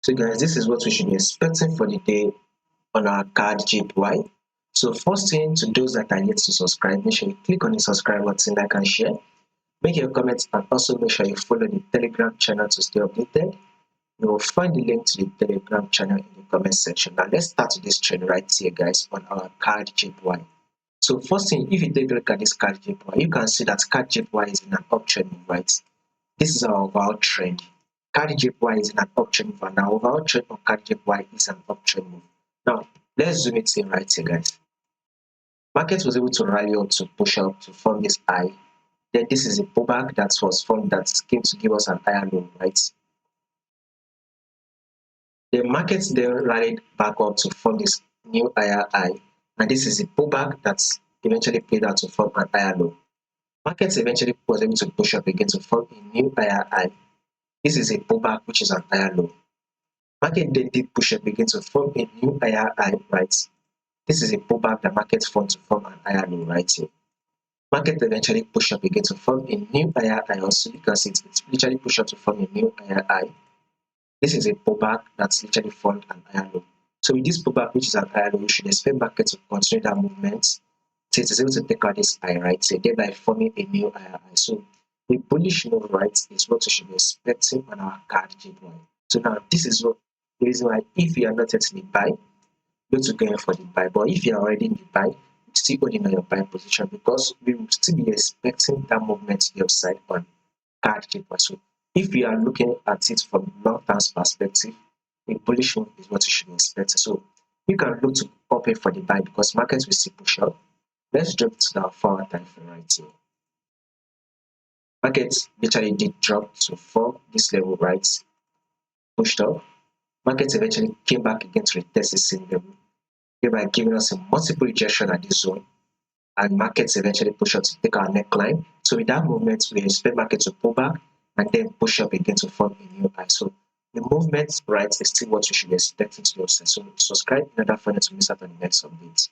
So guys, this is what we should be expecting for the day on our CADJPY. So first thing, to those that are yet to subscribe, make sure you click on the subscribe button, like and share. Make your comments and also make sure you follow the Telegram channel to stay updated. You will find the link to the Telegram channel in the comment section. Now let's start this trend right here, guys, on our CADJPY. So first thing, if you take a look at this CADJPY, you can see that CADJPY is in an uptrend move, right? This is our overall trend. CADJPY is in an uptrend move, and our overall trend on CADJPY is an uptrend move. Now, let's zoom it in right here, guys. Market was able to rally up to push up to form this high. Then this is a pullback that was formed that came to give us an higher low, right? The market then rallied back up to form this new higher high, and this is a pullback that's eventually played out to form an higher low. Markets eventually was able to push up again to form a new higher high. This is a pullback, which is an higher low. Market then did push up again to form a new higher high, right? This is a pullback that market formed to form an higher low right here. Market eventually push up again to form a new higher high also, because it's literally push up to form a new higher high. This is a pullback that's literally formed an higher low. So with this pullback, which is an higher low, we should expect market to continue that movement. So it is able to take out this high, right? So thereby forming a new higher high. So a bullish move, right, is what we should be expecting on our CADJPY. So now this is what the reason why, if you are not yet in the buy, go to go for the buy. But if you are already in the buy, still holding on your buy position, because we will still be expecting that movement to the upside on CADJPY. So if you are looking at it from long-term perspective, a bullish move is what you should expect. So you can look to open for the buy because markets will still push up. Let's drop to the 4-hour time frame right here. Markets literally did drop to form this level, right? Pushed up. Markets eventually came back again to retest the same level, thereby giving us a multiple rejection at this zone. And markets eventually push up to take our neckline. So with that movement, we expect market to pull back and then push up again to form a new high. So the movement, right, is still what you should be expecting to yourself. So subscribe in order for you to miss out on the next updates.